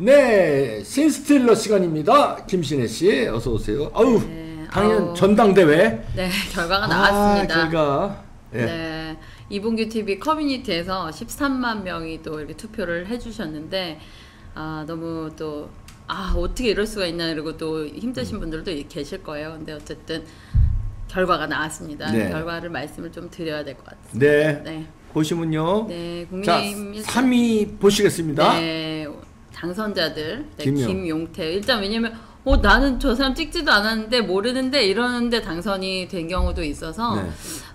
네, 신스틸러 시간입니다. 김신혜 씨, 어서 오세요. 아우, 네, 당연 전당대회. 네, 결과가 나왔습니다. 결과. 예. 네, 이봉규 TV 커뮤니티에서 13만 명이 또 이렇게 투표를 해주셨는데, 너무 또, 어떻게 이럴 수가 있나, 이러고 또 힘드신 분들도 계실 거예요. 근데 어쨌든 결과가 나왔습니다. 네. 결과를 말씀을 좀 드려야 될 것 같습니다. 네. 네. 보시면요. 네, 자, 국민의힘 3위 보시겠습니다. 네, 당선자들. 네, 김용. 김용태. 일단 왜냐면 나는 저 사람 찍지도 않았는데 모르는데 이러는데 당선이 된 경우도 있어서 네.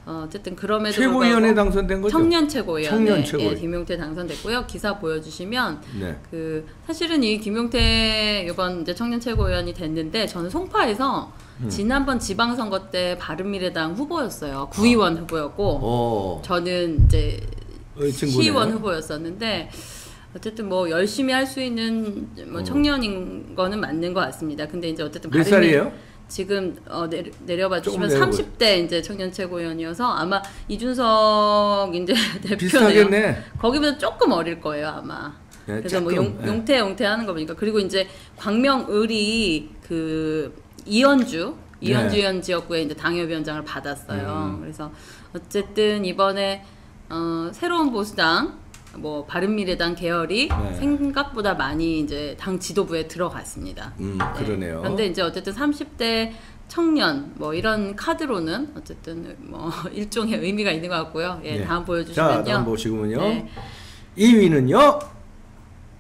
어쨌든 그럼에도 최고위원에 당선된 거죠? 청년 최고위원. 청년 최고위원. 예, 김용태 당선됐고요. 기사 보여주시면 네. 사실은 이 김용태 이번 이제 청년 최고위원이 됐는데 저는 송파에서 지난번 지방선거 때 바른미래당 후보였어요. 구의원 후보였고 저는 이제 시의원 후보였었는데 어쨌든 뭐 열심히 할 수 있는 뭐 청년인 거는 맞는 것 같습니다. 근데 이제 어쨌든 몇 살이에요? 지금 내려봐 주시면 30대 이제 청년 최고위원이어서 아마 이준석 이제 대표네요. 비슷하겠네. 거기보다 조금 어릴 거예요 아마. 네, 그래서 뭐 용태 하는 거 보니까 그리고 이제 광명을이 이현주 의원 지역구에 이제 당협위원장을 받았어요. 그래서 어쨌든 이번에 새로운 보수당 뭐 바른미래당 계열이 생각보다 많이 이제 당 지도부에 들어갔습니다. 그러네요. 그런데 이제 어쨌든 30대 청년 뭐 이런 카드로는 어쨌든 뭐 일종의 의미가 있는 것 같고요. 예, 네. 다음 보여주시면요. 자, 다음 보시면요. 네. 2위는요.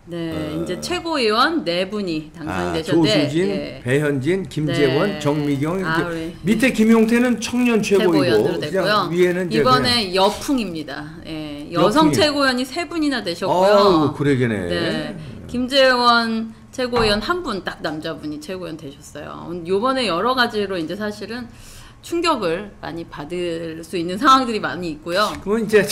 네, 이제 최고위원 4분이 당선이 되셨는데 조수진, 배현진, 김재원, 정미경 우리 밑에 김용태는 청년 최고위원으로 됐고요. 위에는 이번에 여풍입니다. 예, 여성 최고위원이 3분이나 되셨고요. 아우, 그러게네. 네, 김재원 최고위원 1분 딱 남자분이 최고위원 되셨어요. 요번에 여러 가지로 이제 사실은 충격을 많이 받을 수 있는 상황들이 많이 있고요. 그러면 이제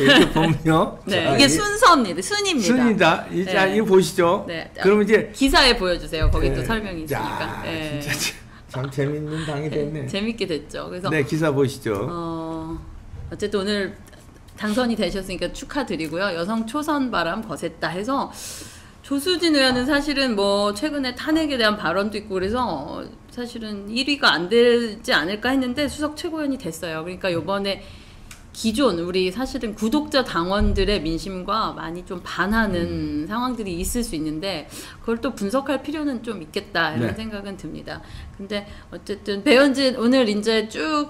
이렇게 보면요. 네, 자, 이게 순입니다. 순이다. 자, 이거 보시죠. 네. 그러면 이제 기사에 보여주세요. 거기 또 설명이 있으니까. 네. 진짜 참 재밌는 당이 됐네. 재밌게 됐죠. 그래서 네, 기사 보시죠. 어쨌든 오늘 당선이 되셨으니까 축하드리고요. 여성 초선 바람 거셌다 해서 조수진 의원은 사실은 뭐 최근에 탄핵에 대한 발언도 있고 그래서 사실은 1위가 안 되지 않을까 했는데 수석 최고위원이 됐어요. 그러니까 요번에 기존 우리 사실은 구독자 당원들의 민심과 많이 좀 반하는 상황들이 있을 수 있는데 그걸 또 분석할 필요는 좀 있겠다 이런 생각은 듭니다. 근데 어쨌든 배현진 오늘 이제 쭉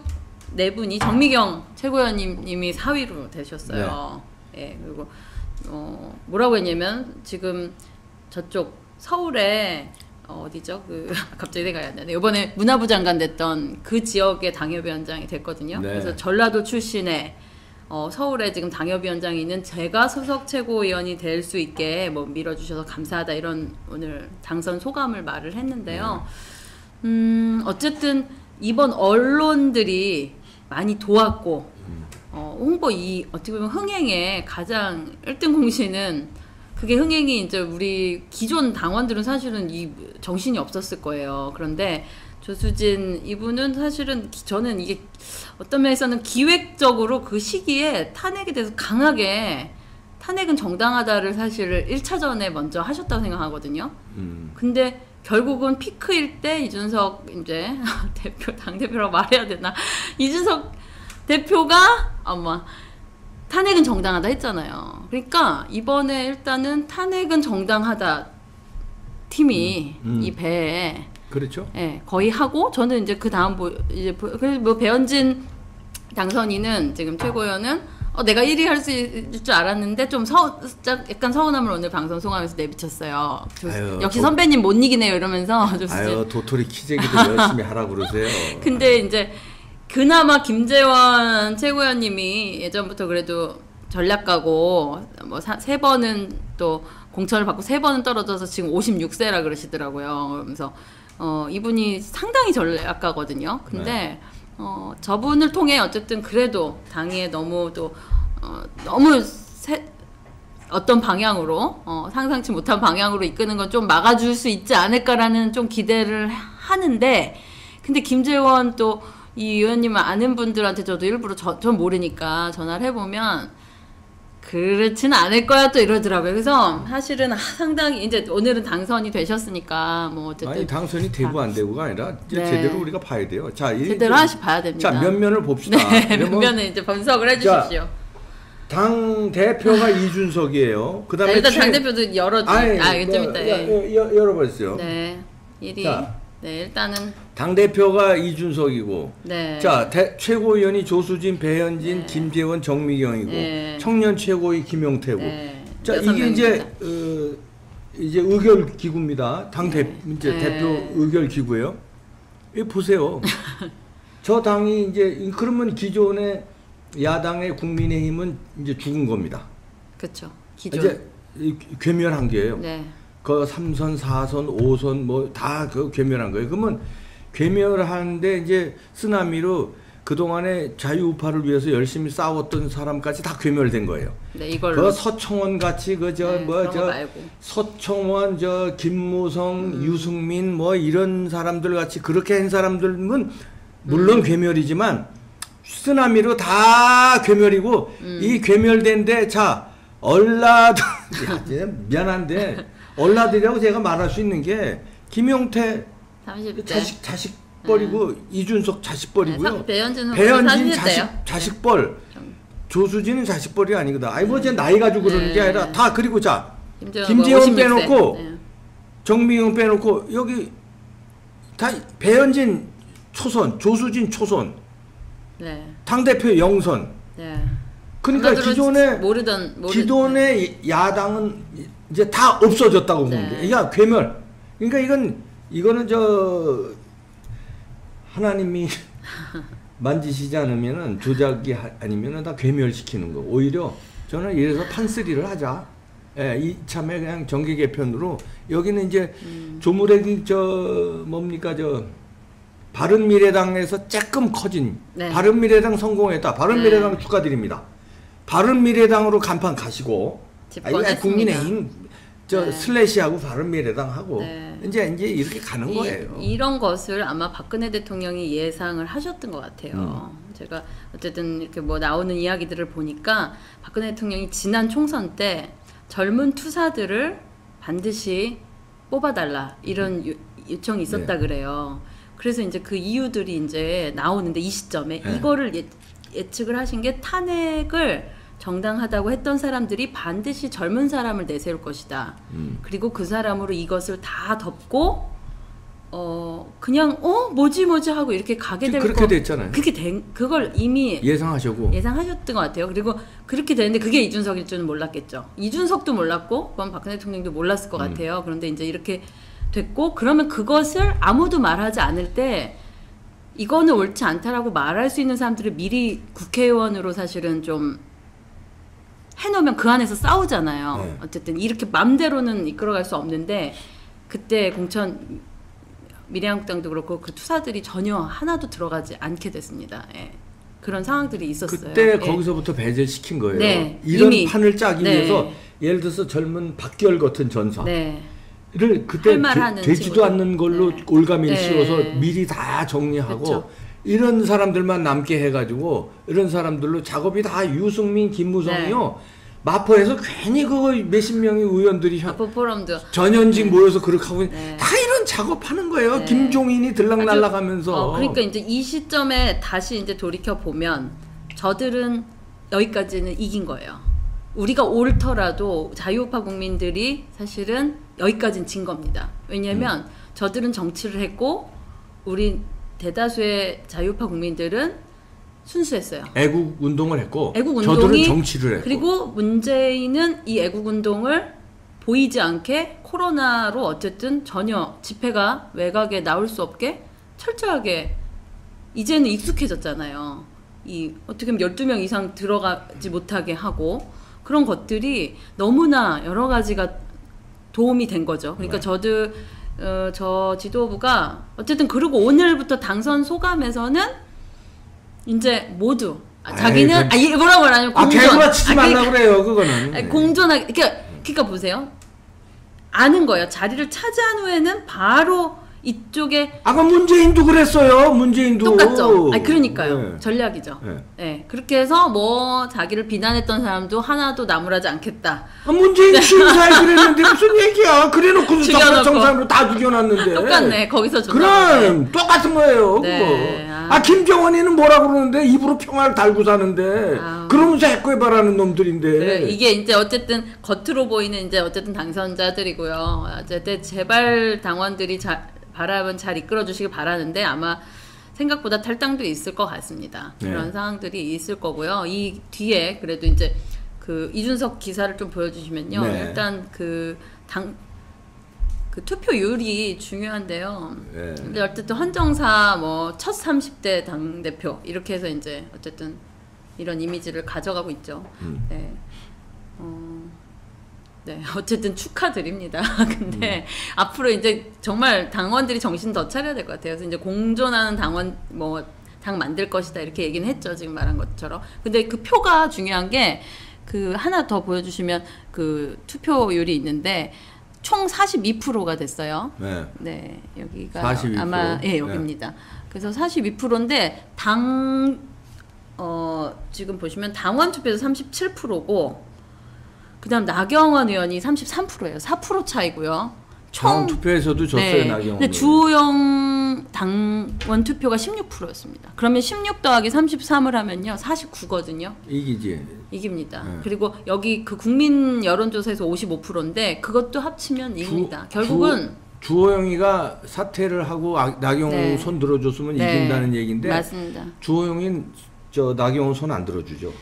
4분이 정미경 최고위원님이 4위로 되셨어요. 예, 그리고 뭐라고 했냐면 지금 저쪽 서울에 어디죠? 갑자기 생각이 안 나네. 이번에 문화부 장관 됐던 그 지역의 당협위원장이 됐거든요. 네. 그래서 전라도 출신의 서울에 지금 당협위원장이 있는 제가 수석 최고위원이 될 수 있게 뭐 밀어주셔서 감사하다 이런 오늘 당선 소감을 말을 했는데요. 어쨌든 이번 언론들이 많이 도왔고 홍보 어떻게 보면 흥행의 가장 1등 공신은 그게 흥행이 이제 우리 기존 당원들은 사실은 이 정신이 없었을 거예요. 그런데 조수진 이분은 사실은 저는 이게 어떤 면에서는 기획적으로 그 시기에 탄핵에 대해서 강하게 탄핵은 정당하다를 사실 1차전에 먼저 하셨다고 생각하거든요. 근데 결국은 피크일 때 이준석 이제 당대표라고 말해야 되나? 이준석 대표가 탄핵은 정당하다 했잖아요. 그러니까 이번에 일단은 탄핵은 정당하다 팀이 이 배에 그렇죠. 예, 거의 하고 저는 이제 그 다음 그래서 뭐 배현진 당선인은 지금 최고위원은 내가 1위 할 수 있을 줄 알았는데 좀 약간 서운함을 오늘 방송 송하면서 내비쳤어요. 역시 선배님 못 이기네요 이러면서. 도토리 키재기도 열심히 하라고 그러세요. 근데 이제 그나마 김재원 최고위원님이 예전부터 그래도 전략가고 뭐 3번은 또 공천을 받고 3번은 떨어져서 지금 56세라 그러시더라고요. 그러면서 이분이 상당히 전략가거든요. 근데 저분을 통해 어쨌든 그래도 당에 너무 어떤 방향으로 상상치 못한 방향으로 이끄는 건 좀 막아줄 수 있지 않을까라는 좀 기대를 하는데 근데 김재원 또 이 의원님을 아는 분들한테 저도 일부러 전 모르니까 전화를 해보면 그렇지는 않을 거야 또 이러더라고요. 그래서 사실은 상당히 이제 오늘은 당선이 되셨으니까 뭐 어쨌든 아니 당선이 되고 안 되고가 아니라 이제 네. 제대로 우리가 봐야 돼요. 자, 제대로 하나씩 봐야 됩니다. 자, 면면을 봅시다. 네, 면면을 이제 분석을 해주십시오. 당 대표가 이준석이에요. 그다음에 일단 당 대표도 열어주. 좀 이따. 열어보세요. 네, 1위. 자, 네, 일단은 당 대표가 이준석이고, 네. 자 최고위원이 조수진, 배현진, 네. 김재원, 정미경이고, 네. 청년 최고위 김용태고. 네. 자, 이게 이제 의결 기구입니다. 당 이제 대표 의결 기구예요. 이 보세요. 저 당이 이제 그러면 기존의 야당의 국민의힘은 이제 죽은 겁니다. 그렇죠. 기존. 이제 괴멸한 게예요. 네. 그 3선, 4선, 5선 뭐 다 그 괴멸한 거예요. 그러면 괴멸하는데 이제 쓰나미로 그동안에 자유우파를 위해서 열심히 싸웠던 사람까지 다 괴멸된 거예요. 네, 이걸로. 그 서청원 같이 서청원, 김무성, 유승민 뭐 이런 사람들 같이 그렇게 한 사람들은 물론 괴멸이지만 쓰나미로 다 괴멸이고 이 괴멸된데 자 얼라들 미안한데 얼라들이라고 제가 말할 수 있는 게 김용태 30대. 자식뻘이고 이준석 자식뻘이고요. 배현진 자식뻘. 조수진은 자식뻘이 아니거든. 아니 뭐 제 나이 가지고 그러는 게 아니라 다 그리고 자 김재원 빼놓고 정미경 빼놓고 여기 다 배현진 초선, 조수진 초선. 네. 당대표 영선. 네. 그러니까 기존의 야당은 이제 다 없어졌다고 보는 게. 이게 괴멸. 그러니까 이거는 하나님이 만지시지 않으면은 조작이 아니면은 다 괴멸시키는 거. 오히려 저는 이래서 판쓰리를 하자. 예, 이참에 그냥 정계 개편으로 여기는 이제 조무래기 바른미래당에서 조금 커진 바른미래당 성공했다. 바른미래당 축하드립니다. 바른미래당으로 간판 가시고 국민의힘 슬래시하고 바른미래당하고 이제 이렇게 가는 거예요. 이런 것을 아마 박근혜 대통령이 예상을 하셨던 것 같아요. 제가 어쨌든 이렇게 뭐 나오는 이야기들을 보니까 박근혜 대통령이 지난 총선 때 젊은 투사들을 반드시 뽑아달라 이런 요청이 있었다 그래요. 그래서 이제 그 이유들이 이제 나오는데 이 시점에 이거를 예측을 하신 게 탄핵을 정당하다고 했던 사람들이 반드시 젊은 사람을 내세울 것이다. 그리고 그 사람으로 이것을 다 덮고 그냥 뭐지 하고 이렇게 가게 될 그렇게 됐잖아요. 그걸 이미 예상하셨던 것 같아요. 그리고 그렇게 되는데 그게 이준석일 줄은 몰랐겠죠. 이준석도 몰랐고 그건 박근혜 대통령도 몰랐을 것 같아요. 그런데 이제 이렇게 됐고 그러면 그것을 아무도 말하지 않을 때 이거는 옳지 않다라고 말할 수 있는 사람들을 미리 국회의원으로 사실은 좀 해놓으면 그 안에서 싸우잖아요. 어쨌든 이렇게 맘대로는 이끌어갈 수 없는데 그때 공천 미래한국당도 그렇고 그 투사들이 전혀 하나도 들어가지 않게 됐습니다. 그런 상황들이 있었어요. 그때 거기서부터 배제시킨 거예요. 이런 이미, 판을 짜기 위해서 예를 들어서 젊은 박기열 같은 전사 를 그때 되지도 않는 걸로 올가미를 씌워서 미리 다 정리하고 그쵸. 이런 사람들만 남게 해가지고 이런 사람들로 작업이 다 유승민, 김무성이요. 마포에서 괜히 그거 몇십 명의 의원들이 마포포럼도 전현직 모여서 그렇게 하고 다 이런 작업하는 거예요. 김종인이 들락날락하면서. 그러니까 이제 이 시점에 다시 이제 돌이켜 보면 저들은 여기까지는 이긴 거예요. 우리가 옳더라도 자유우파 국민들이 사실은 여기까지는 진 겁니다. 왜냐하면 저들은 정치를 했고 우리 대다수의 자유우파 국민들은 순수했어요. 애국 운동을 했고 저들은 정치를 했고 그리고 문재인은 이 애국 운동을 보이지 않게 코로나로 어쨌든 전혀 집회가 외곽에 나올 수 없게 철저하게 이제는 익숙해졌잖아요. 어떻게 보면 12명 이상 들어가지 못하게 하고 그런 것들이 너무나 여러 가지가 도움이 된 거죠. 그러니까 저 지도부가 어쨌든 그리고 오늘부터 당선 소감에서는 이제 모두 자기는 뭐라고 하냐면 개구라치지 말라고 그래요. 그거는 공존하게 그러니까 보세요. 아는 거예요. 자리를 차지한 후에는 바로 이쪽에 아까 문재인도 그랬어요. 문재인도 똑같죠. 아니 그러니까요. 네. 전략이죠. 네. 네. 그렇게 해서 뭐 자기를 비난했던 사람도 하나도 나무라지 않겠다. 문재인 취임사에 그랬는데 무슨 얘기야? 그래놓고 정상으로 다 죽여놨는데. 똑같네. 거기서 그럼 똑같은 거예요. 네. 그거. 김정은이는 뭐라 그러는데 입으로 평화를 달고 사는데 그러면서 해코해바라는 놈들인데. 그래, 이게 이제 어쨌든 겉으로 보이는 이제 어쨌든 당선자들이고요. 어쨌든 제발 당원들이 바람은 잘 이끌어 주시길 바라는데 아마 생각보다 탈당도 있을 것 같습니다. 네. 그런 상황들이 있을 거고요. 이 뒤에 그래도 이제 그 이준석 기사를 좀 보여주시면요. 네. 일단 그 투표율이 중요한데요. 네. 근데 어쨌든 헌정사 뭐 첫 30대 당대표 이렇게 해서 이제 어쨌든 이런 이미지를 가져가고 있죠. 네. 네, 어쨌든 축하드립니다. 근데 앞으로 이제 정말 당원들이 정신 더 차려야 될 것 같아요. 그래서 이제 공존하는 당원 당 만들 것이다 이렇게 얘기는 했죠. 지금 말한 것처럼. 근데 그 표가 중요한 게 그 하나 더 보여주시면 그 투표율이 있는데 총 42%가 됐어요. 네. 네, 여기가 42%. 아마 여기입니다. 네. 그래서 42%인데 지금 보시면 당원 투표에서 37%고. 그다음 나경원 의원이 33%예요. 4% 차이고요. 총 투표에서도 졌어요. 네. 나경원. 근데 주호영 당원 투표가 16%였습니다. 그러면 16 더하기 33을 하면요. 49거든요. 이기지. 이깁니다. 네. 그리고 여기 그 국민 여론조사에서 55%인데 그것도 합치면 이깁니다. 결국은 주호영이가 사퇴를 하고 나경원 손 들어줬으면 이긴다는 얘기인데 맞습니다. 주호영이 나경원 손 안 들어주죠.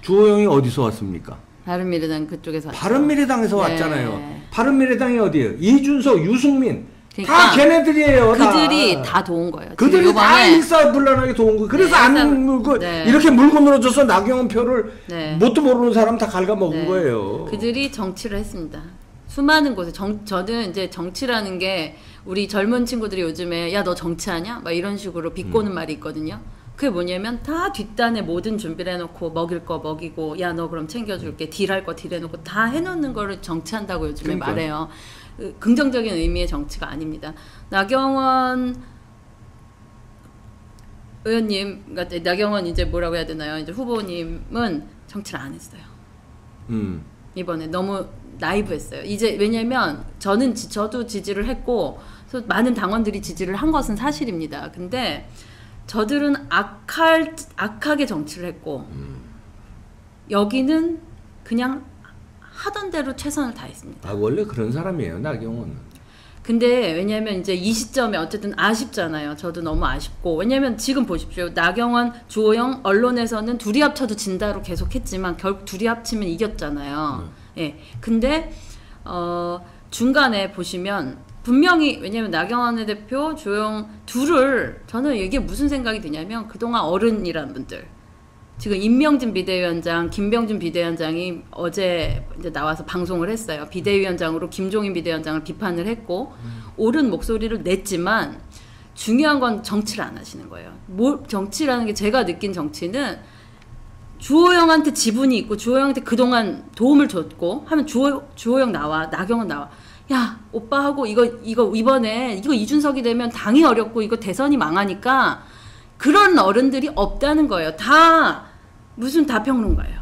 주호영이 어디서 왔습니까? 바른미래당 그쪽에서 왔죠. 바른미래당에서 왔잖아요. 바른미래당이 어디예요? 이준석, 유승민 그러니까 다 걔네들이에요. 그들이 다 도운 거예요. 그들이 다 일사불란하게 도운 거예요. 그래서 안 물고 이렇게 물고 늘어져서 나경원 표를 뭣도 모르는 사람 다 갉아먹은 거예요. 그들이 정치를 했습니다. 수많은 곳에 저는 이제 정치라는 게 우리 젊은 친구들이 요즘에 야 너 정치하냐? 막 이런 식으로 비꼬는 말이 있거든요. 그게 뭐냐면 다 뒷단에 모든 준비를 해놓고 먹일 거 먹이고 야 너 그럼 챙겨줄게 딜할 거 딜해놓고 다 해놓는 거를 정치한다고 요즘에 말해요. 긍정적인 의미의 정치가 아닙니다. 나경원 의원님, 나경원 이제 뭐라고 해야 되나요? 이제 후보님은 정치를 안 했어요. 이번에 너무 나이브했어요. 이제 왜냐면 저도 지지를 했고 많은 당원들이 지지를 한 것은 사실입니다. 근데 저들은 악하게 정치를 했고 여기는 그냥 하던 대로 최선을 다했습니다. 원래 그런 사람이에요, 나경원은. 근데 왜냐면 이제 이 시점에 어쨌든 아쉽잖아요. 저도 너무 아쉽고 왜냐면 지금 보십시오. 나경원, 주호영 언론에서는 둘이 합쳐도 진다로 계속했지만 결국 둘이 합치면 이겼잖아요. 예. 근데 중간에 보시면 분명히 왜냐면 나경원 대표, 주호영 둘을 저는 이게 무슨 생각이 드냐면 그동안 어른이란 분들 지금 임명진 비대위원장, 김병준 비대위원장이 어제 이제 나와서 방송을 했어요. 비대위원장으로 김종인 비대위원장을 비판을 했고 옳은 목소리를 냈지만 중요한 건 정치를 안 하시는 거예요. 정치라는 게 제가 느낀 정치는 주호영한테 지분이 있고 주호영한테 그동안 도움을 줬고 하면 주호영 나와, 나경원 나와. 야 오빠하고 이거 이번에 이거 이준석이 되면 당이 어렵고 이거 대선이 망하니까 그런 어른들이 없다는 거예요. 다 무슨 다 평론가예요.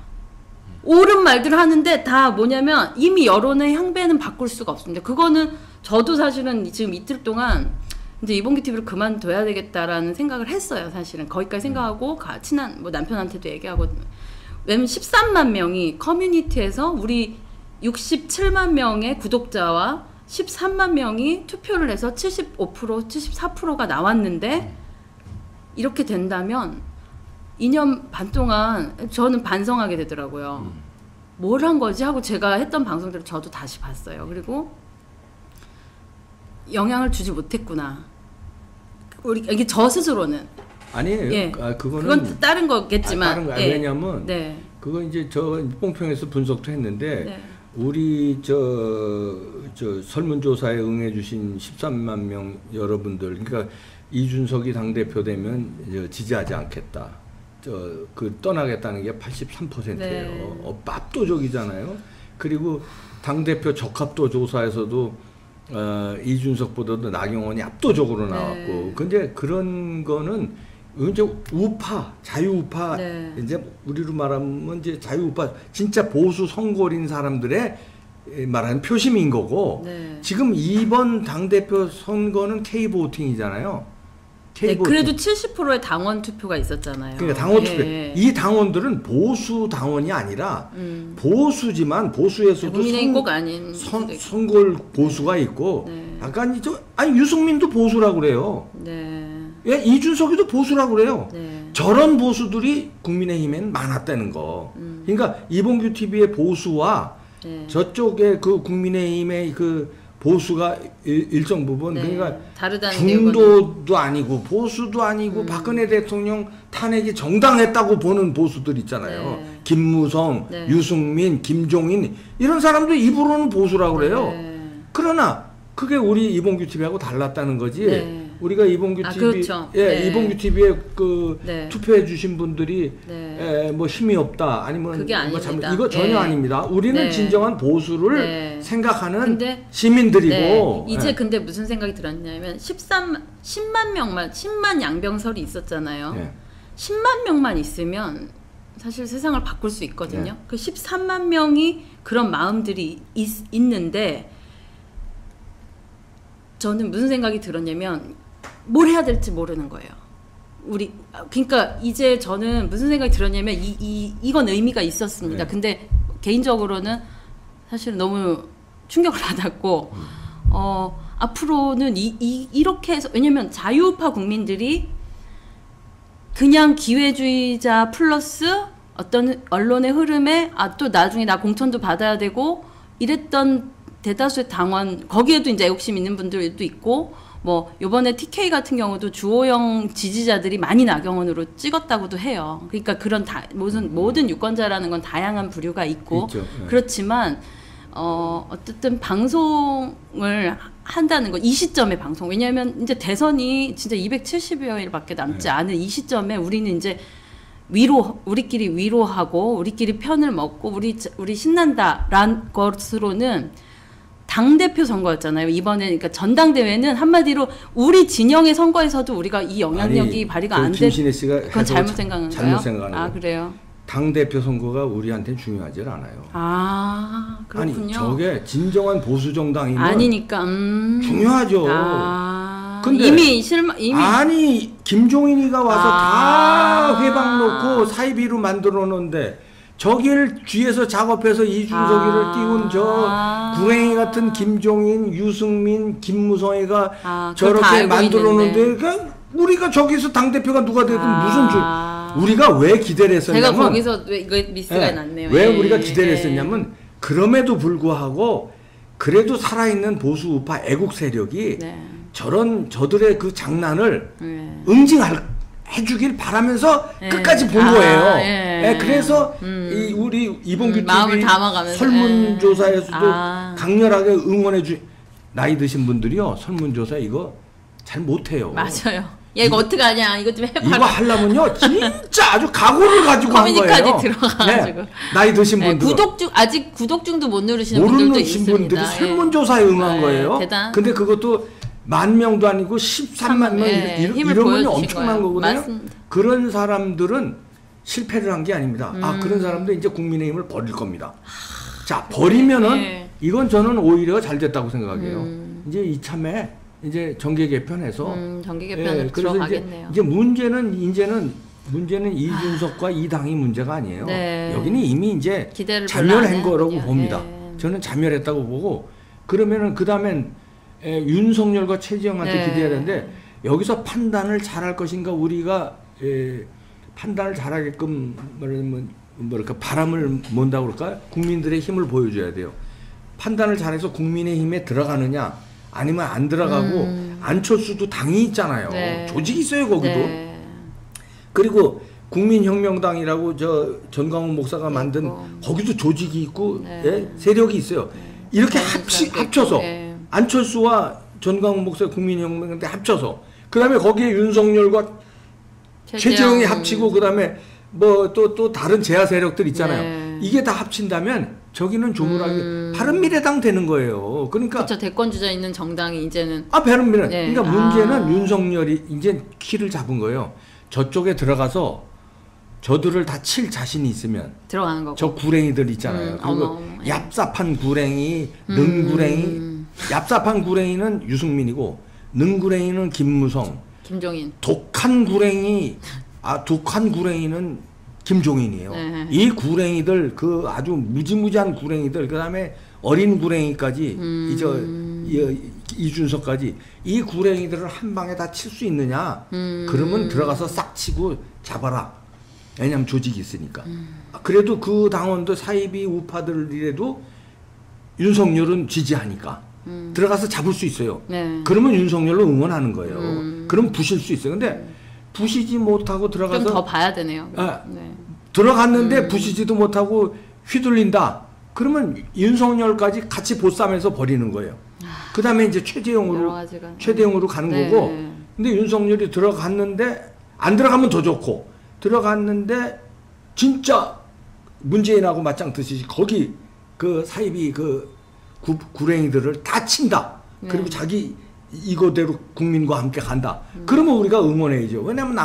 옳은 말들 하는데 다 뭐냐면 이미 여론의 향배는 바꿀 수가 없습니다. 그거는 저도 사실은 지금 이틀 동안 이제 이봉기 TV를 그만둬야 되겠다라는 생각을 했어요. 사실은 거기까지 생각하고 친한 남편한테도 얘기하고 왜냐면 13만 명이 커뮤니티에서 우리 67만 명의 구독자와 13만 명이 투표를 해서 75%, 74%가 나왔는데 이렇게 된다면 2년 반 동안 저는 반성하게 되더라고요. 뭘 한 거지 하고 제가 했던 방송들을 저도 다시 봤어요. 그리고 영향을 주지 못했구나. 이게 저 스스로는 아니에요. 예. 그건 다른 거겠지만 왜냐면 그건 이제 저 뽕평에서 분석도 했는데 우리 저 설문조사에 응해주신 13만 명 여러분들 그러니까 이준석이 당대표 되면 지지하지 않겠다. 떠나겠다는 게 83%예요. 압도적이잖아요. 그리고 당대표 적합도 조사에서도 이준석보다도 나경원이 압도적으로 나왔고, 근데 그런 거는 이제 우파, 자유우파, 이제 우리로 말하면 이제 자유우파, 진짜 보수 성골인 사람들의 말하는 표심인 거고, 지금 이번 당대표 선거는 K보팅이잖아요. K보팅. 그래도 70%의 당원 투표가 있었잖아요. 그러니까 당원 투표. 이 당원들은 보수 당원이 아니라 보수지만 보수에서도 꼭 아닌 성골 보수가 있고, 약간 아니 유승민도 보수라고 그래요. 예, 이준석이도 보수라고 그래요. 저런 보수들이 국민의힘엔 많았다는 거. 그러니까 이봉규 TV의 보수와 저쪽에 그 국민의힘의 그 보수가 일정 부분 그러니까 중도도 아니고 보수도 아니고 박근혜 대통령 탄핵이 정당했다고 보는 보수들 있잖아요. 김무성, 유승민, 김종인 이런 사람들 입으로는 보수라고 그래요. 그러나 그게 우리 이봉규 TV하고 달랐다는 거지. 우리가 이봉규 TV, 그렇죠. 이봉규 TV에 그 투표해 주신 분들이 뭐 힘이 없다, 아니면 그게 뭐 아닙니다. 이거 전혀 아닙니다. 우리는 진정한 보수를 생각하는 시민들이고. 이제 근데 무슨 생각이 들었냐면 10만 명만 10만 양병설이 있었잖아요. 10만 명만 있으면 사실 세상을 바꿀 수 있거든요. 그 13만 명이 그런 마음들이 있는데 저는 무슨 생각이 들었냐면 뭘 해야 될지 모르는 거예요. 그러니까 이제 저는 무슨 생각이 들었냐면 이건 의미가 있었습니다. 근데 개인적으로는 사실 너무 충격을 받았고 앞으로는 이렇게 해서 왜냐면 자유우파 국민들이 그냥 기회주의자 플러스 어떤 언론의 흐름에 또 나중에 나 공천도 받아야 되고 이랬던 대다수의 당원 거기에도 이제 애국심 있는 분들도 있고 뭐 요번에 TK 같은 경우도 주호영 지지자들이 많이 나경원으로 찍었다고도 해요. 그러니까 그런 모든 유권자라는 건 다양한 부류가 있고 그렇지만 어쨌든 방송을 한다는 거 이 시점에 방송 왜냐하면 이제 대선이 진짜 270여 일밖에 남지 않은 이 시점에 우리는 이제 우리끼리 위로하고 우리끼리 편을 먹고 우리 신난다라는 것으로는 당대표 선거였잖아요. 이번에 그러니까 전당대회는 한마디로 우리 진영의 선거에서도 우리가 이 영향력이 발휘가 안 돼. 김신혜 씨가 그건 잘못 생각하는 거예요? 잘못 생각하는 거예요? 그래요? 당대표 선거가 우리한테는 중요하지 않아요. 그렇군요. 아니 저게 진정한 보수 정당이면 아니니까 중요하죠. 근데 이미 아니 김종인이가 와서 다 회방 놓고 사이비로 만들어 놓는데 저기를 뒤에서 작업해서 이준석이를 띄운 저 구랭이 같은 김종인, 유승민, 김무성이가 저렇게 만들어 놓는데 그러니까 우리가 저기서 당대표가 누가 되든 무슨 우리가 왜 기대를 했었냐면 제가 거기서 왜 이거 미스가 났네요. 왜 우리가 기대를 했었냐면 그럼에도 불구하고 그래도 살아있는 보수 우파 애국 세력이 저들의 그 장난을 해주길 바라면서 끝까지 본 거예요. 그래서 우리 이봉규 TV 설문조사에서도 강렬하게 응원해 나이 드신 분들이요 설문조사 이거 잘 못해요. 맞아요. 야 이거 어떻게 하냐 이거 좀 해봐. 이거 하려면요 진짜 아주 각오를 가지고 한 거예요. 커뮤니까지 들어가가지고 나이 드신 분들 아직 구독중도 못 누르시는 분들도 있습니다. 분들이 설문조사에 응한 거예요. 근데 그것도 10,000명도 아니고 13만 명 이러면 엄청난 거거든요. 맞습니다. 그런 사람들은 실패를 한 게 아닙니다. 그런 사람들 이제 국민의힘을 버릴 겁니다. 자 버리면은 이건 저는 오히려 잘 됐다고 생각해요. 이제 이참에 이제 정계 개편해서 정계 개편으로 들어가겠네요. 이제 문제는 이준석과 이 당이 문제가 아니에요. 여기는 이미 이제 자멸한 거라고 봅니다. 저는 자멸했다고 보고 그러면은 그 다음엔 윤석열과 최지영한테 기대해야 되는데 여기서 판단을 잘할 것인가 우리가 판단을 잘하게끔 뭐랄까 바람을 뭔다고 그럴까 국민들의 힘을 보여줘야 돼요. 판단을 잘해서 국민의힘에 들어가느냐 아니면 안 들어가고 안철수도 당이 있잖아요. 조직이 있어요 거기도. 그리고 국민혁명당이라고 저 전광훈 목사가 만든 거기도 조직이 있고 세력이 있어요. 이렇게 합쳐서 안철수와 전광훈 목사 국민혁명당 합쳐서 그 다음에 거기에 윤석열과 최재형이 합치고 그 다음에 뭐 또 다른 제야 세력들 있잖아요. 이게 다 합친다면 저기는 조물하게 바른미래당 되는 거예요. 그러니까 그렇죠. 대권 주자 있는 정당이 이제는 바른미래. 네. 그러니까 문제는 윤석열이 이제 키를 잡은 거예요. 저쪽에 들어가서 저들을 다 칠 자신이 있으면 들어가는 거고. 저 구랭이들 있잖아요. 그리고 얍삽한 구랭이, 능구랭이. 얍삽한 구랭이는 유승민이고 능구랭이는 김무성, 김종인. 독한 구랭이는 김종인이에요. 네. 이 구랭이들 그 아주 무지무지한 구랭이들 그다음에 어린 구랭이까지 이준석까지 이 구랭이들을 한 방에 다 칠 수 있느냐? 그러면 들어가서 싹 치고 잡아라. 왜냐면 조직이 있으니까. 그래도 그 당원들 사이비 우파들이라도 윤석열은 지지하니까 들어가서 잡을 수 있어요. 네. 그러면 윤석열로 응원하는 거예요. 그럼 부실 수 있어요. 근데 부시지 못하고 들어가서 좀 더 봐야 되네요. 네. 들어갔는데 부시지도 못하고 휘둘린다. 그러면 윤석열까지 같이 보쌈해서 버리는 거예요. 그 다음에 이제 최대형으로 가는 거고. 근데 윤석열이 들어갔는데 안 들어가면 더 좋고 들어갔는데 진짜 문재인하고 맞짱 뜨시지 거기 그 사이비 그 구랭이들을 다 친다. 그리고 자기 이거대로 국민과 함께 간다. 그러면 우리가 응원해야죠. 왜냐하면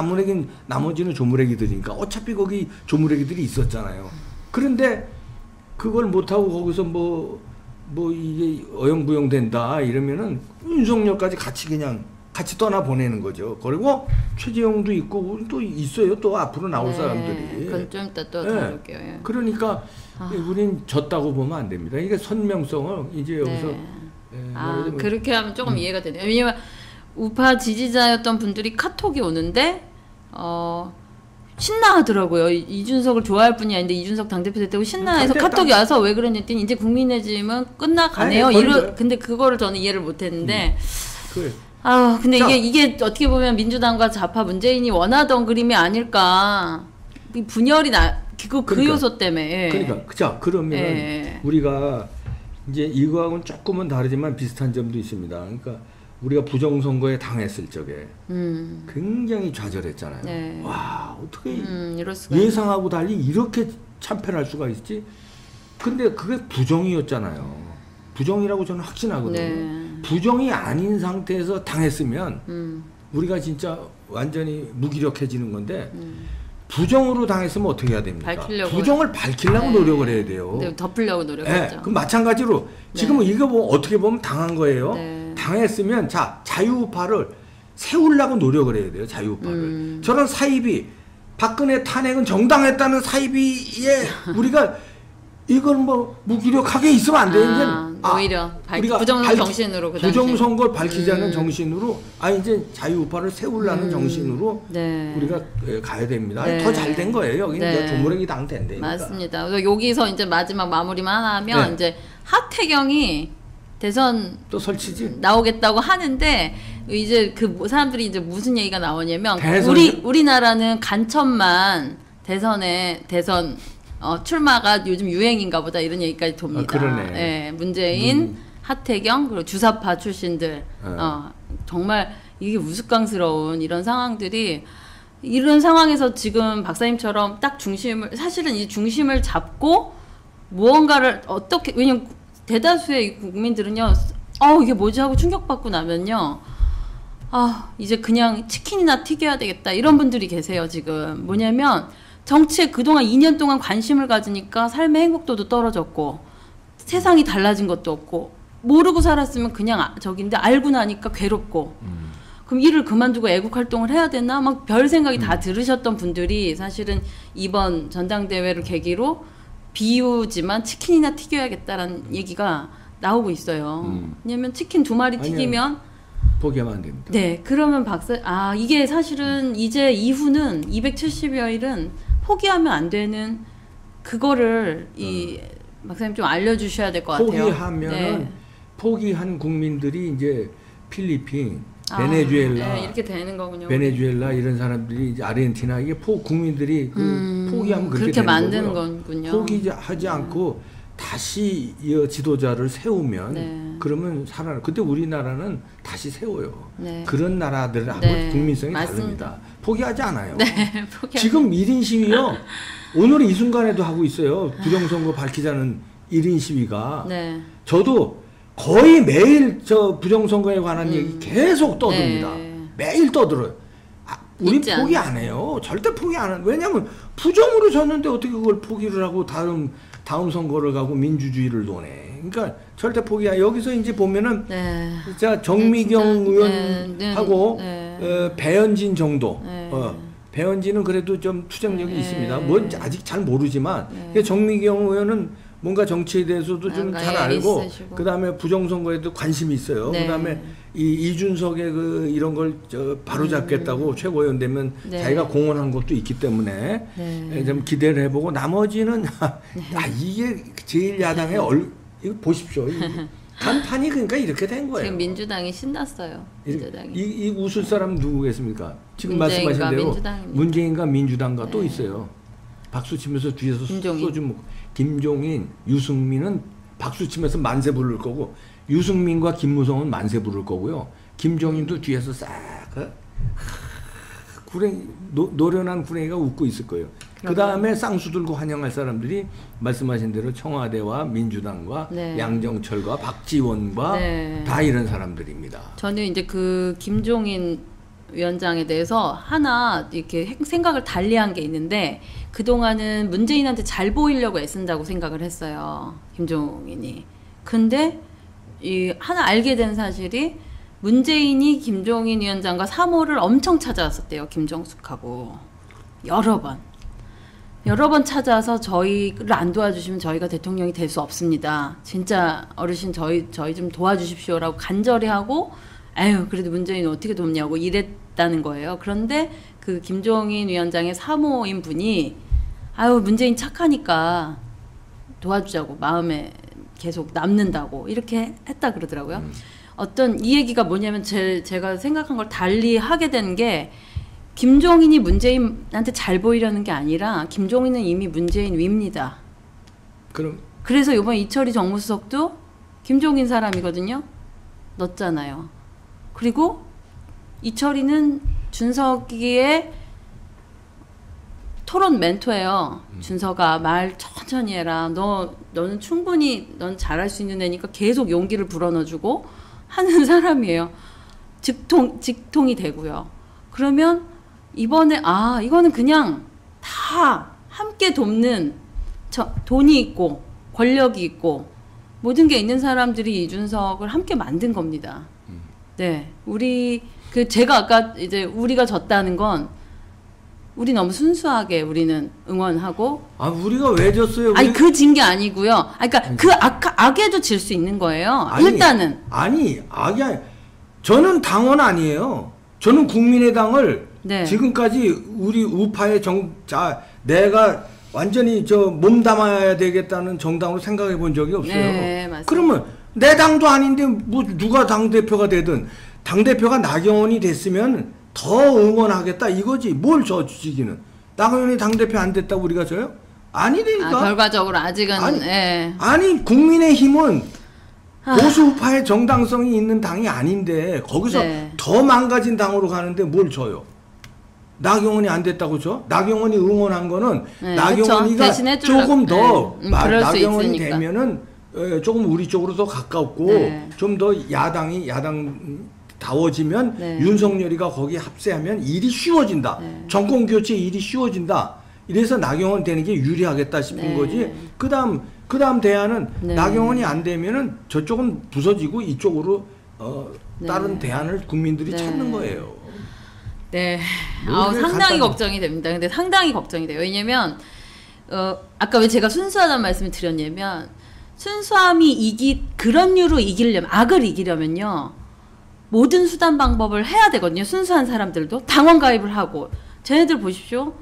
나머지는 조물애기들이니까 어차피 거기 조물애기들이 있었잖아요. 그런데 그걸 못하고 거기서 뭐 이게 어영부영 된다 이러면은 윤석열까지 같이 떠나 보내는 거죠. 그리고 최재형도 있고 또 있어요. 또 앞으로 나올 사람들이. 그건 좀 이따 또 다룰게요. 예. 그러니까 우린 졌다고 보면 안 됩니다. 이게 선명성을 이제 여기서 그렇게 하면 조금 이해가 되네요. 왜냐면 우파 지지자였던 분들이 카톡이 오는데 신나하더라고요. 이준석을 좋아할 뿐이 아닌데 이준석 당대표 됐다고 신나해서 카톡이 와서 왜 그랬냐 했더니 이제 국민의힘은 끝나가네요. 근데 그거를 저는 이해를 못했는데 근데 이게 어떻게 보면 민주당과 좌파 문재인이 원하던 그림이 아닐까. 분열이 그 요소 때문에. 그러면 우리가 이제 이거하고는 조금은 다르지만 비슷한 점도 있습니다. 그러니까 우리가 부정선거에 당했을 적에 굉장히 좌절했잖아요. 네. 와 어떻게 예상하고 달리 이렇게 참패할 수가 있지? 근데 그게 부정이었잖아요. 부정이라고 저는 확신하거든요. 네. 부정이 아닌 상태에서 당했으면 우리가 진짜 완전히 무기력해지는 건데 부정으로 당했으면 어떻게 해야 됩니까? 부정을 밝히려고 노력을 해야 돼요. 네, 덮으려고 노력했죠. 그럼 마찬가지로 지금은 이거 어떻게 보면 당한 거예요. 네. 당했으면 자유우파를 세우려고 노력을 해야 돼요. 자유우파를. 저런 사이비 박근혜 탄핵은 정당했다는 사이비에 우리가 이걸 무기력하게 있으면 안 되는 게 오히려 부정선거 정신으로 부정선거를 밝히자는 정신으로 이제 자유우파를 세우려는 정신으로 우리가 가야 됩니다. 더 잘 된 거예요. 여기 이제 조물애기 당 된다니까. 맞습니다. 그래서 여기서 이제 마지막 마무리만 하나 하면 이제 하태경이 대선 또 설치지 나오겠다고 하는데 이제 그 사람들이 이제 무슨 얘기가 나오냐면 우리나라는 간첩만 대선 출마가 요즘 유행인가 보다 이런 얘기까지 돕니다. 네, 문재인, 하태경 그리고 주사파 출신들 정말 이게 우스꽝스러운 이런 상황들이 이런 상황에서 지금 박사님처럼 딱 사실은 이 중심을 잡고 무언가를 왜냐면 대다수의 국민들은요 이게 뭐지 하고 충격받고 나면요 이제 그냥 치킨이나 튀겨야 되겠다 이런 분들이 계세요. 지금 뭐냐면 정치에 그동안 2년 동안 관심을 가지니까 삶의 행복도도 떨어졌고 세상이 달라진 것도 없고 모르고 살았으면 그냥 저긴데 알고 나니까 괴롭고 그럼 일을 그만두고 애국활동을 해야 되나 막 별 생각이 다 들으셨던 분들이 사실은 이번 전당대회를 계기로 비유지만 치킨이나 튀겨야겠다라는 얘기가 나오고 있어요. 왜냐면 치킨 2마리 튀기면 포기하면 안 됩니다. 네, 그러면 이게 사실은 이제 이후는 270여일은 포기하면 안 되는 그거를 박사님 좀 알려주셔야 될 것 같아요. 포기하면은 포기한 국민들이 이제 필리핀, 베네수엘라, 이렇게 되는 거군요. 베네수엘라 이런 사람들이 이제 아르헨티나 이게 국민들이 포기하면 그렇게 만드는 되는 거군요. 포기하지 않고 다시 이 지도자를 세우면 네. 그러면 살아. 근데 우리나라는 다시 세워요. 네. 그런 나라들하고 네. 국민성이 맞습니다. 다릅니다. 포기하지 않아요. 네, 지금 1인 시위요. 오늘 이 순간에도 하고 있어요. 부정선거 밝히자는 1인 시위가. 네. 저도 거의 매일 저 부정선거에 관한 얘기 계속 떠듭니다. 네. 매일 떠들어요. 우리 포기 안 해요. 절대 포기 안 해요. 왜냐면 부정으로 졌는데 어떻게 그걸 포기를 하고 다음 선거를 가고 민주주의를 논해. 그러니까 절대 포기 안 해요. 여기서 이제 보면은 네. 자 정미경 네, 의원하고 네. 배현진 정도. 네. 배현진은 그래도 좀 투쟁력이 네. 있습니다. 뭔지 아직 잘 모르지만 네. 정미경 의원은 뭔가 정치에 대해서도 좀 잘 알고 그 다음에 부정선거에도 관심이 있어요. 네. 그 다음에 이준석의 이런 걸 바로잡겠다고 최고위원 되면 네. 자기가 공언한 것도 있기 때문에 네. 좀 기대를 해보고 나머지는 이게 제1야당의 이거 보십시오. 간판이 그러니까 이렇게 된 거예요. 지금 민주당이 신났어요. 민주당이. 이 웃을 사람 누구겠습니까? 지금 말씀하신 대로 문재인과 민주당과 네. 또 있어요. 박수 치면서 뒤에서 소주 먹고 김종인, 유승민은 박수 치면서 만세 부를 거고 유승민과 김무성은 만세 부를 거고요. 김종인도 뒤에서 싹 노련한 구랭이가 웃고 있을 거예요. 그 다음에 쌍수 들고 환영할 사람들이 말씀하신 대로 청와대와 민주당과 네. 양정철과 박지원과 네. 다 이런 사람들입니다. 저는 이제 그 김종인 위원장에 대해서 하나 이렇게 생각을 달리한 게 있는데 그동안은 문재인한테 잘 보이려고 애쓴다고 생각을 했어요. 김종인이. 근데 이 하나 알게 된 사실이 문재인이 김종인 위원장과 3호를 엄청 찾아왔었대요. 김정숙하고. 여러 번 찾아와서 저희를 안 도와주시면 저희가 대통령이 될 수 없습니다. 진짜 어르신 저희 좀 도와주십시오라고 간절히 하고 아유 그래도 문재인 어떻게 돕냐고 이랬다는 거예요. 그런데 그 김종인 위원장의 3호인 분이 아유 문재인 착하니까 도와주자고 마음에 계속 남는다고 이렇게 했다 그러더라고요. 어떤 이 얘기가 뭐냐면 제가 생각한 걸 달리 하게 된 게 김종인이 문재인한테 잘 보이려는 게 아니라 김종인은 이미 문재인 위입니다. 그래서 이번 이철희 정무수석도 김종인 사람이거든요. 넣었잖아요. 그리고 이철이는 준석이의 토론 멘토예요. 준석아 말 천천히 해라. 너는 충분히 넌 잘할 수 있는 애니까 계속 용기를 불어넣어주고 하는 사람이에요. 직통이 되고요. 그러면 이번에 이거는 그냥 다 함께 돕는 돈이 있고 권력이 있고 모든 게 있는 사람들이 이준석을 함께 만든 겁니다. 네, 제가 아까 이제 우리가 졌다는 건 우리 너무 순수하게 우리는 응원하고. 우리가 왜 졌어요? 아니 그 진 게 아니고요. 그러니까 그 악에도 질 수 있는 거예요. 일단은. 악이 저는 당원 아니에요. 저는 국민의당을 네. 지금까지 우리 우파의 내가 완전히 몸담아야 되겠다는 정당으로 생각해 본 적이 없어요. 네, 맞습니다. 그러면 내 당도 아닌데 뭐 누가 당대표가 되든 당대표가 나경원이 됐으면 더 응원하겠다 이거지. 뭘 주지기는. 나경원이 당대표 안 됐다고 우리가 져요? 아니니까. 결과적으로 아직은. 아니 국민의힘은 보수파의 정당성이 있는 당이 아닌데 거기서 네. 더 망가진 당으로 가는데 뭘 져요? 나경원이 안 됐다고 줘? 나경원이 응원한 거는 네, 나경원이가 조금 더 나경원이 되면은 조금 우리 쪽으로 더 가깝고 네. 좀 더 야당다워지면 네. 윤석열이가 거기 합세하면 일이 쉬워진다. 네. 정권 교체 일이 쉬워진다. 이래서 나경원 되는 게 유리하겠다 싶은 네. 거지. 그다음 대안은 네. 나경원이 안 되면은 저쪽은 부서지고 이쪽으로 다른 대안을 국민들이 네. 찾는 거예요. 네. 상당히 걱정이 됩니다. 근데 상당히 걱정이 돼요. 왜냐면 아까 왜 제가 순수하다는 말씀을 드렸냐면 순수함이 그런 이유로 악을 이기려면요. 모든 수단 방법을 해야 되거든요. 순수한 사람들도 당원 가입을 하고. 쟤네들 보십시오.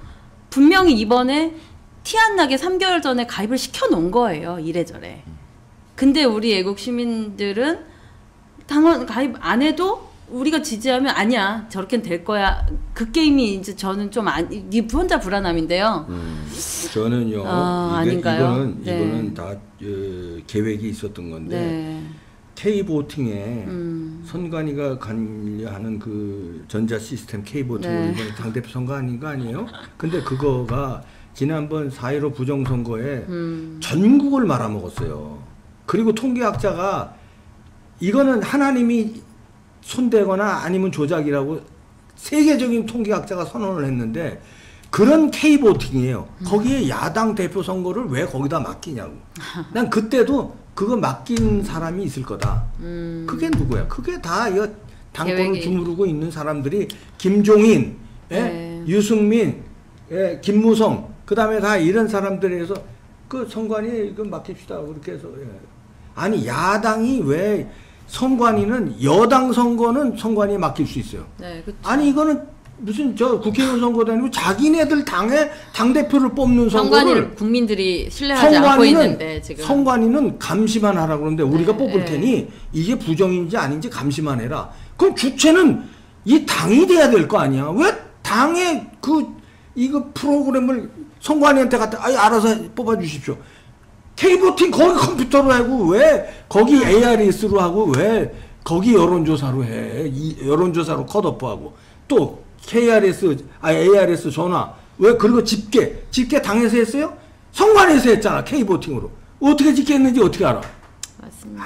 분명히 이번에 티 안 나게 3개월 전에 가입을 시켜놓은 거예요. 이래저래. 근데 우리 애국 시민들은 당원 가입 안 해도 우리가 지지하면 아니야 저렇게 될 거야 그 게임이 이제 저는 좀 혼자 불안함인데요. 저는요 아닌가요? 이거는 다 계획이 있었던 건데 K보팅에 선관위가 관리하는 그 전자 시스템 K보팅으로 이번에 당대표 선거하는 거 아니에요? 근데 그거가 지난번 4.15 부정선거에 전국을 말아먹었어요. 그리고 통계학자가 이거는 하나님이 손대거나 아니면 조작이라고 세계적인 통계학자가 선언을 했는데 그런 K보팅이에요. 거기에 야당 대표 선거를 왜 거기다 맡기냐고. 난 그때도 그거 맡긴 사람이 있을 거다. 그게 누구야? 그게 다 이거 당권을 주무르고 있는 사람들이 김종인, 유승민, 김무성, 그 다음에 다 이런 사람들에 의해서 그 선관위에 이거 맡깁시다. 그렇게 해서. 아니, 야당이 왜 선관위는 여당 선거는 선관위에 맡길 수 있어요. 아니, 이거는 무슨 저 국회의원 선거도 아니고 자기네들 당의 당대표를 뽑는 선거를 선관위를 국민들이 신뢰하지 않고 있는데 지금 선관위는 감시만 하라고 그러는데 우리가 뽑을 테니 이게 부정인지 아닌지 감시만 해라. 그럼 주체는 이 당이 돼야 될 거 아니야. 왜 당의 이거 프로그램을 선관위한테 갖다 알아서 뽑아 주십시오. K보팅 거기 컴퓨터로 하고 왜 거기 ARS로 하고 왜 거기 여론조사로 해. 여론조사로 컷오프하고 또 ARS 전화 왜 그리고 집계 당에서 했어요? 선관위에서 했잖아. K보팅으로 어떻게 집계했는지 어떻게 알아? 맞습니다.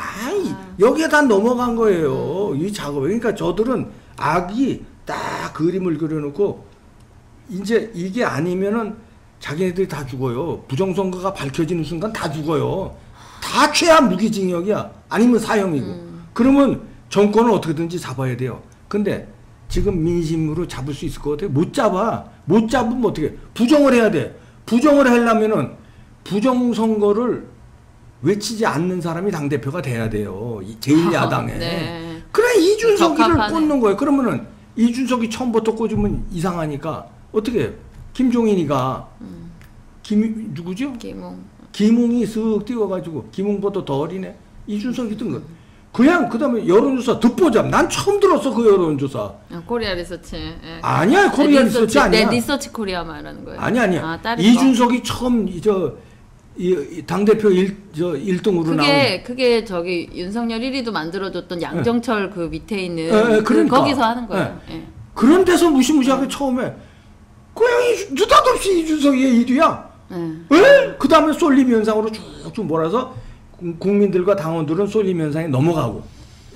여기에 다 넘어간 거예요. 이 작업에. 그러니까 저들은 악이 딱 그림을 그려놓고 이제 이게 아니면은 자기네들이 다 죽어요. 부정선거가 밝혀지는 순간 다 죽어요. 다 최악 무기징역이야. 아니면 사형이고. 그러면 정권을 어떻게든지 잡아야 돼요. 근데 지금 민심으로 잡을 수 있을 것 같아요? 못 잡아. 못 잡으면 어떻게? 부정을 해야 돼. 부정을 하려면은 부정선거를 외치지 않는 사람이 당대표가 돼야 돼요. 제1야당에. 그래, 이준석이를 꽂는 거예요. 그러면은 이준석이 처음부터 꽂으면 이상하니까 어떻게 해요? 김종인이가 누구죠? 김웅이 쓱 뛰어가지고 김웅보다 더 어리네. 이준석이 뜬 거. 그냥 그다음에 여론조사 듣보잡. 난 처음 들었어 그 여론조사. 코리아 리서치. 아니야, 코리아 리서치 아니야. 리서치 코리아 말하는 거예요. 아니야. 이준석이 처음 당 대표 1등으로 나온. 그게 저기 윤석열 1위도 만들어줬던 양정철 그 밑에 있는 그러니까. 거기서 하는 거예요. 그런 데서 무시무시하게 처음에 그냥 느닷없이 이준석이 1위야. 왜? 그 다음에 쏠림 현상으로 쭉쭉 몰아서 국민들과 당원들은 쏠림 현상에 넘어가고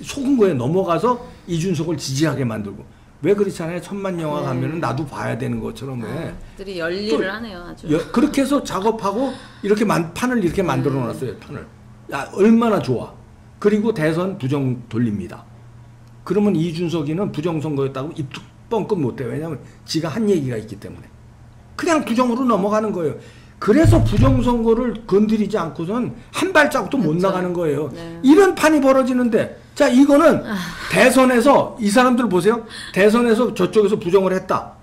속은 거에 넘어가서 이준석을 지지하게 만들고. 왜 그렇잖아요. 천만 영화 가면은 나도 봐야 되는 것처럼 왜. 들이 열일을 하네요. 아주. 그렇게 해서 작업하고 이렇게 판을 이렇게 만들어 놨어요. 판을. 야, 얼마나 좋아. 그리고 대선 부정 돌립니다. 그러면 이준석이는 부정선거였다고 입도 뻥끗 못해요. 왜냐하면 지가 한 얘기가 있기 때문에. 그냥 부정으로 넘어가는 거예요. 그래서 부정선거를 건드리지 않고선 한 발자국도 못 나가는 거예요. 이런 판이 벌어지는데, 자, 이거는 대선에서 이 사람들 보세요. 대선에서 저쪽에서 부정을 했다.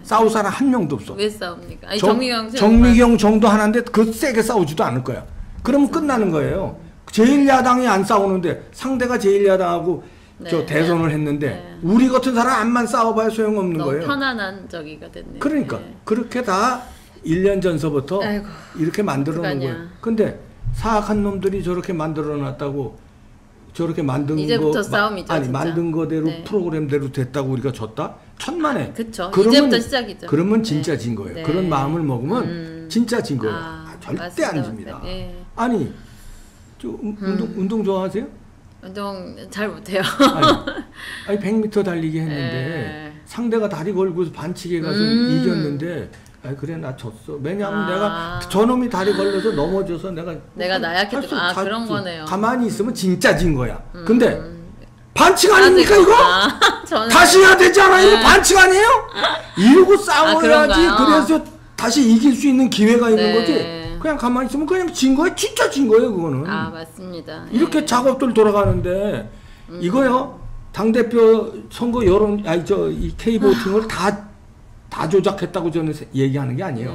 싸울 사람 한 명도 없어. 왜 싸웁니까? 아니, 정미경 정도 하나인데 그 세게 싸우지도 않을 거야. 그러면 끝나는 거예요. 제1야당이 안 싸우는데 상대가 제1야당하고 대선을 했는데 우리 같은 사람 안만 싸워봐야 소용없는 너무 거예요. 편안한 저기가 됐네요. 그러니까 그렇게 다 1년 전서부터 이렇게 만들어 놓은 거예요. 근데 사악한 놈들이 저렇게 만들어 놨다고 저렇게 만든 이제부터 싸움이죠. 아니 진짜. 만든 거대로 프로그램대로 됐다고 우리가 졌다? 천만에. 그쵸. 이제부터 시작이죠. 그러면 진짜 진 거예요. 그런 마음을 먹으면 진짜 진 거예요. 절대 맞습니다. 안 집니다. 아니 운동 좋아하세요? 운동 잘 못해요. 아니 100m 달리기 했는데 상대가 다리 걸고 반칙에 가서 이겼는데 그래 나 졌어. 왜냐하면 내가 저놈이 다리 걸려서 넘어져서 내가 나약했지. 그런 거네요. 가만히 있으면 진짜 진 거야. 근데 반칙 아닙니까 이거? 다시 해야 되지 않아요? 이거 반칙 아니에요? 이러고 싸워야지. 그래서 다시 이길 수 있는 기회가 있는 거지. 그냥 가만히 있으면 그냥 진 거예요. 진짜 진 거예요 그거는. 맞습니다. 이렇게 작업들 돌아가는데 이거요. 당대표 선거 여론 이 K보팅을 다 조작했다고 저는 얘기하는 게 아니에요.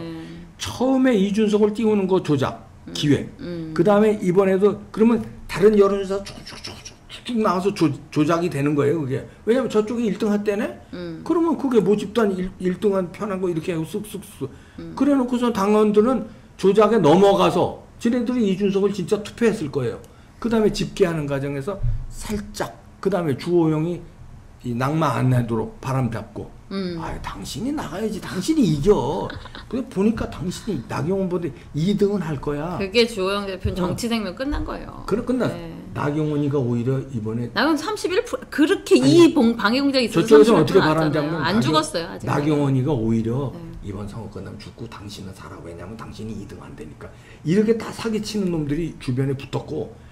처음에 이준석을 띄우는 거 조작 기획. 그 다음에 이번에도 그러면 다른 여론조사 쭉쭉쭉 쭉 나와서 조작이 되는 거예요, 그게. 왜냐면 저쪽이 1등 했대네? 그러면 그게 모집단 1등한 편한 거 이렇게 하고 쑥쑥쑥. 그래 놓고서 당원들은 조작에 넘어가서 지네들이 이준석을 진짜 투표했을 거예요. 그 다음에 집계하는 과정에서 살짝, 그 다음에 주호영이 이 낙마 안 하도록 바람 잡고, 아, 당신이 나가야지. 당신이 이겨. 근데 보니까 당신이 나경원보다 2등은 할 거야. 그게 주호영 대표는 정치 생명 끝난 거예요. 그래 끝났어. 네. 나경원이가 오히려 이번에 나경원 31% 그렇게 이 방해 공작이 있어서 저쪽에서 어떻게 바람 잡으면 안 죽었어요. 아직. 나경원이가 오히려 이번 선거 끝나면 죽고 당신은 살아. 왜냐면 당신이 2등 안 되니까. 이렇게 다 사기치는 놈들이 주변에 붙었고,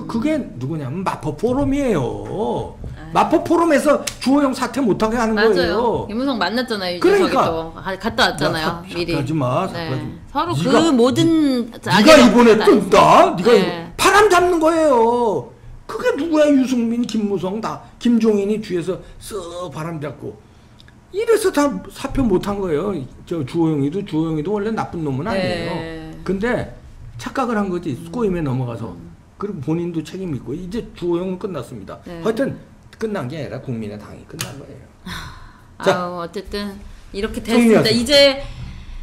그게 누구냐면 마포 포럼이에요. 마포 포럼에서 주호영 사퇴 못하게 하는 맞아요. 거예요. 김무성 만났잖아요. 그러니까 갔다 왔잖아요. 미리. 하지 마. 네. 서로 그 모든 네가 이번에 뜬다. 네가 바람 잡는 거예요. 그게 누구야? 유승민, 김무성, 김종인이 뒤에서 쓱 바람 잡고. 이래서 다 사표 못한 거예요. 저 주호영이도 원래 나쁜 놈은 아니에요. 근데 착각을 한 거지. 꼬임에 넘어가서. 그리고 본인도 책임 있고. 이제 주호영은 끝났습니다. 하여튼 끝난 게 아니라 국민의당이 끝난 거예요. 자, 어쨌든 이렇게 됐습니다. 이제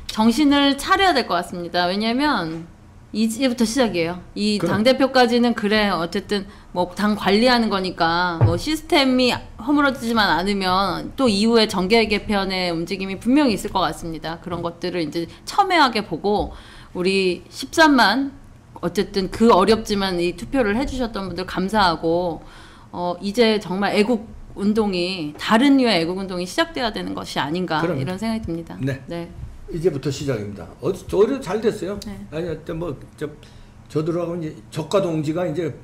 정신을 차려야 될 것 같습니다. 왜냐면 이제부터 시작이에요. 이 당대표까지는 그래 어쨌든 뭐 당 관리하는 거니까 뭐 시스템이 허물어지지만 않으면 또 이후에 정계 개편의 움직임이 분명히 있을 것 같습니다. 그런 것들을 이제 첨예하게 보고 우리 13만 어쨌든 그 어렵지만 이 투표를 해주셨던 분들 감사하고 이제 정말 애국 운동이 다른 류의 애국 운동이 시작돼야 되는 것이 아닌가 이런 생각이 듭니다. 네. 이제부터 시작입니다. 오히려 잘 됐어요. 아니 저들하고 이제 적과 동지가 이제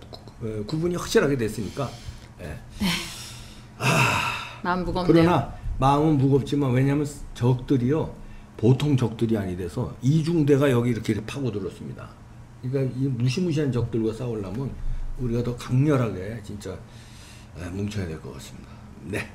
구분이 확실하게 됐으니까. 마음 무겁네요. 그러나 마음은 무겁지만 왜냐하면 적들이요 보통 적들이 아니 돼서 이중대가 여기 이렇게 파고들었습니다. 그러니까 이 무시무시한 적들과 싸우려면 우리가 더 강렬하게 진짜 뭉쳐야 될 것 같습니다. 네.